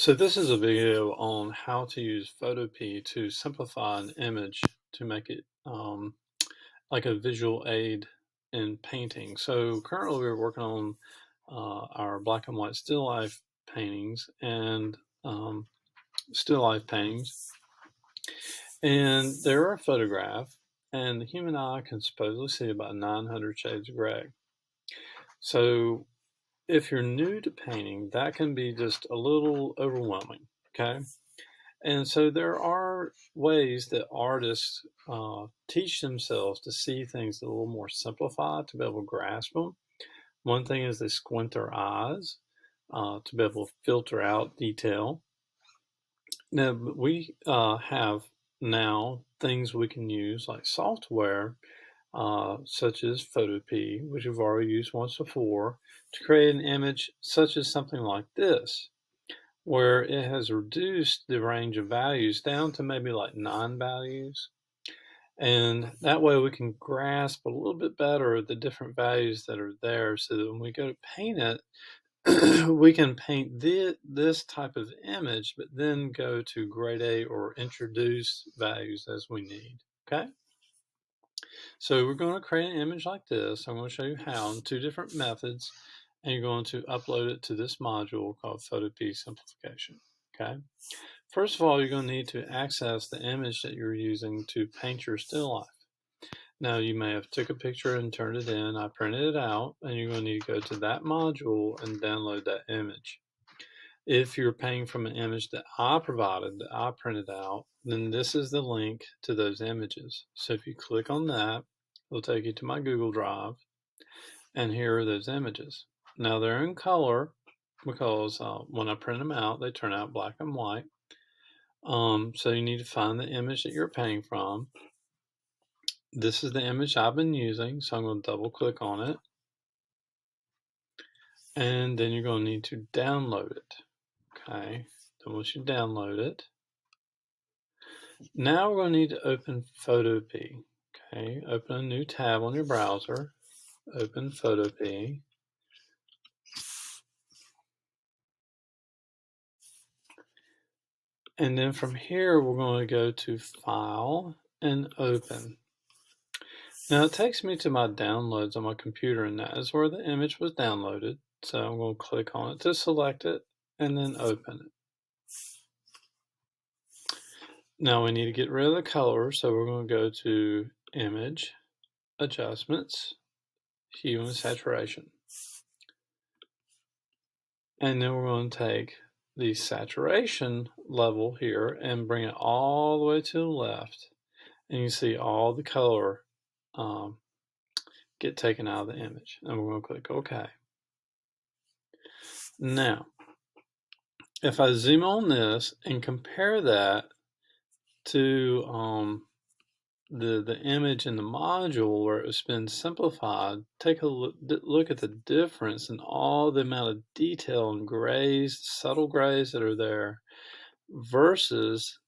So this is a video on how to use Photopea to simplify an image to make it like a visual aid in painting. So currently we're working on our black and white still life paintings and still life paintings. And they're a photograph, and the human eye can supposedly see about 900 shades of gray. So if you're new to painting, that can be just a little overwhelming, okay? And so there are ways that artists teach themselves to see things a little more simplified to be able to grasp them. One thing is they squint their eyes to be able to filter out detail. Now, we have now things we can use like software such as Photopea, which we've already used once before, to create an image such as something like this, where it has reduced the range of values down to maybe like 9 values. And that way we can grasp a little bit better the different values that are there so that when we go to paint it, we can paint this type of image, but then go to grade A or introduce values as we need. Okay? So we're going to create an image like this. I'm going to show you how in 2 different methods, and you're going to upload it to this module called Photopea Simplification. Okay. First of all, you're going to need to access the image that you're using to paint your still life. Now, you may have took a picture and turned it in. I printed it out, and you're going to need to go to that module and download that image. If you're painting from an image that I provided, that I printed out, then this is the link to those images. So if you click on that, it'll take you to my Google Drive, and here are those images. Now they're in color because when I print them out, they turn out black and white. So you need to find the image that you're painting from. This is the image I've been using, so I'm going to double click on it. And then you're going to need to download it. Okay, then once you download it, now we're going to need to open Photopea. Okay, open a new tab on your browser, open Photopea. And then from here, we're going to go to File and Open. Now it takes me to my downloads on my computer, and that is where the image was downloaded. So I'm going to click on it to select it and then open it. Now we need to get rid of the color, so we're going to go to Image, Adjustments, Hue and Saturation. And then we're going to take the saturation level here and bring it all the way to the left. And you see all the color get taken out of the image. And we're going to click OK. Now, if I zoom on this and compare that to the image in the module where it's been simplified, take a look at the difference in all the amount of detail and grays, subtle grays that are there versus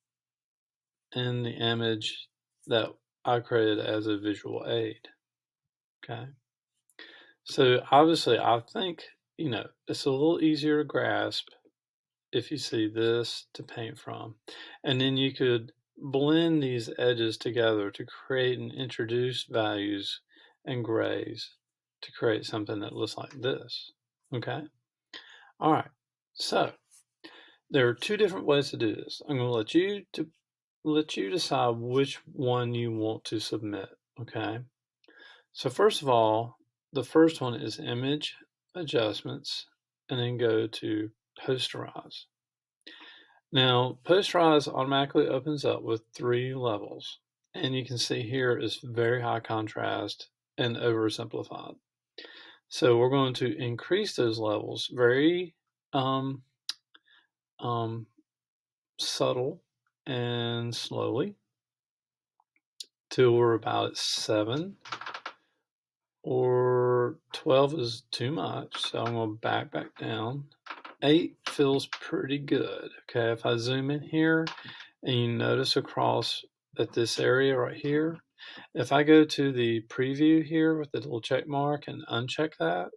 in the image that I created as a visual aid. Okay. So obviously I think, it's a little easier to grasp if you see this to paint from. And then you could blend these edges together to create and introduce values and grays to create something that looks like this. Okay. All right. So there are 2 different ways to do this. I'm going to let you decide which one you want to submit. Okay. So first of all, the first one is Image Adjustments, and then go to Posterize. Now, Posterize automatically opens up with 3 levels, and you can see here is very high contrast and oversimplified. So we're going to increase those levels very subtle and slowly till we're about at 7, or 12 is too much, so I'm going to back down. 8 feels pretty good. Okay, if I zoom in here and you notice across at this area right here, if I go to the preview here with the little check mark and uncheck that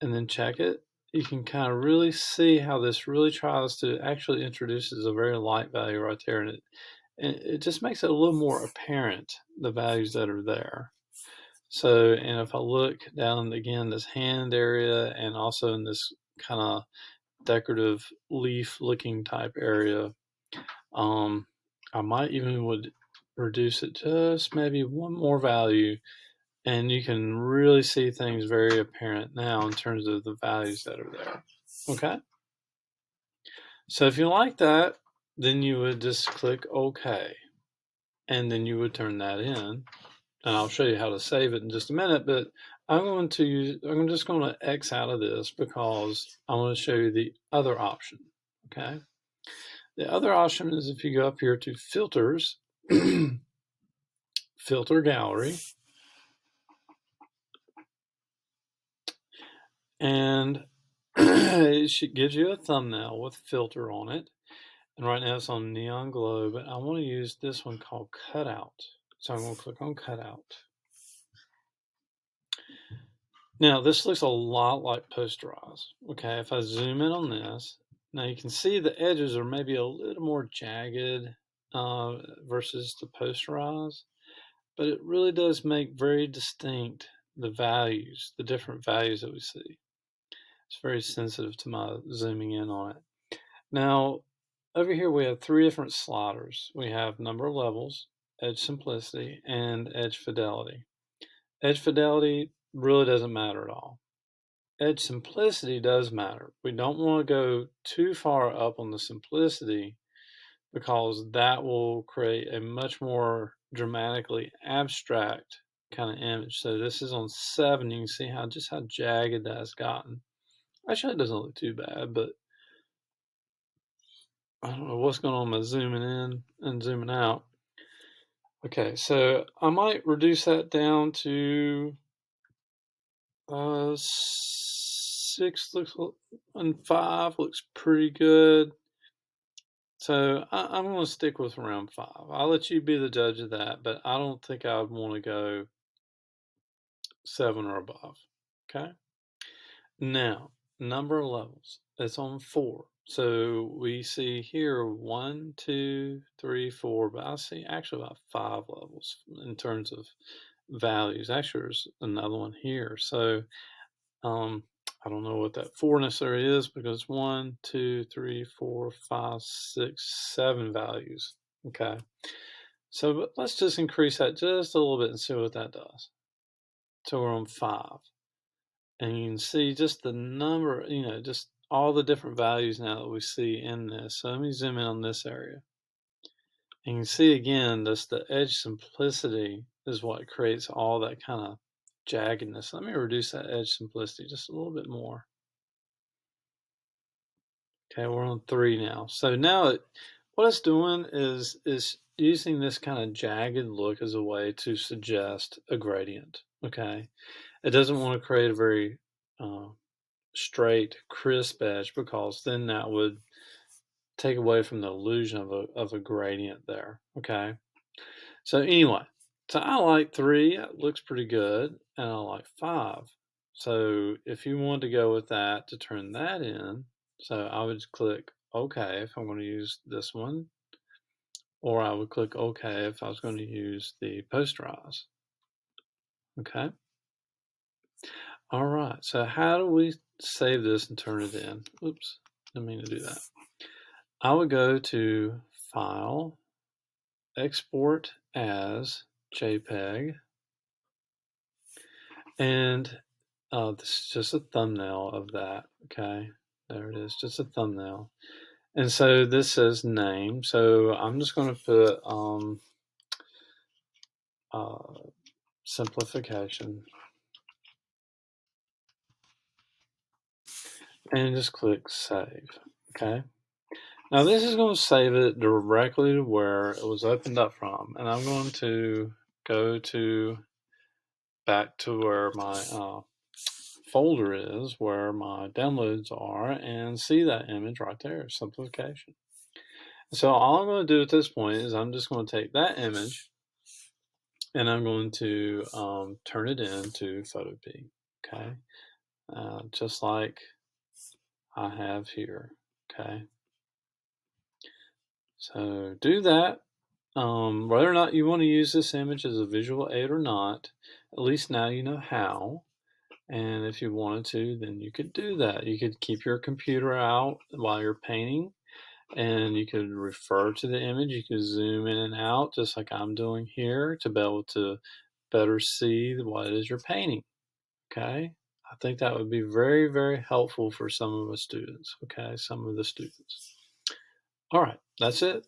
and then check it, you can kind of really see how this really tries to actually introduces a very light value right there, and it just makes it a little more apparent, the values that are there. So, and if I look down again, this hand area, and also in this kind of decorative leaf looking type area, I might even would reduce it just maybe one more value, and you can really see things very apparent now in terms of the values that are there. Okay. So if you like that, then you would just click OK, and then you would turn that in. And I'll show you how to save it in just a minute, but I'm just going to X out of this because I want to show you the other option. Okay. The other option is if you go up here to filters, filter gallery, and it gives you a thumbnail with filter on it. And right now it's on neon glow, but I want to use this one called cutout. So I'm going to click on cutout. Now this looks a lot like posterize. Okay, if I zoom in on this, now you can see the edges are maybe a little more jagged versus the posterize, but it really does make very distinct the values, the different values that we see. It's very sensitive to my zooming in on it. Now, over here we have three different sliders. We have number of levels, edge simplicity, and edge fidelity. Edge fidelity really doesn't matter at all. Edge simplicity does matter. We don't want to go too far up on the simplicity because that will create a much more dramatically abstract kind of image. So this is on 7. You can see how jagged that's gotten. Actually, it doesn't look too bad, but I don't know what's going on with zooming in and zooming out. Okay, so I might reduce that down to 6 and 5 looks pretty good. So I'm going to stick with around 5. I'll let you be the judge of that, but I don't think I would want to go 7 or above. Okay. Now, number of levels. It's on 4. So we see here 1, 2, 3, 4, but I see actually about 5 levels in terms of values. Actually, there's another one here. So I don't know what that 4 necessarily is because 1, 2, 3, 4, 5, 6, 7 values. Okay. So but let's just increase that just a little bit and see what that does. So we're on 5. And you can see just the number, just all the different values now that we see in this. So let me zoom in on this area. And you can see again, the edge simplicity is what creates all that kind of jaggedness. Let me reduce that edge simplicity just a little bit more. Okay, we're on 3 now. So now what it's doing is using this kind of jagged look as a way to suggest a gradient. Okay, it doesn't want to create a very straight, crisp edge because then that would take away from the illusion of a gradient there. Okay, so anyway, so I like 3. It looks pretty good, and I like 5. So if you want to go with that to turn that in, so I would click OK if I'm going to use this one, or I would click OK if I was going to use the posterize. Okay. All right. So how do we save this and turn it in? Oops, didn't mean to do that. I would go to File, Export as JPEG, and this is just a thumbnail of that. Okay, there it is, just a thumbnail. And so this says name. So I'm just going to put simplification and just click save. Okay. Now this is going to save it directly to where it was opened up from, and I'm going to go to back to where my folder is, where my downloads are, and see that image right there, simplification. So all I'm going to do at this point is I'm just going to take that image and I'm going to turn it into Photopea. Okay, just like I have here. Okay, so do that. Whether or not you want to use this image as a visual aid or not, at least now you know how. And if you wanted to, then you could do that. You could keep your computer out while you're painting, and you could refer to the image. You could zoom in and out, just like I'm doing here, to be able to better see what it is you're painting. Okay? I think that would be very, very helpful for some of the students. Okay? Some of the students. All right, that's it.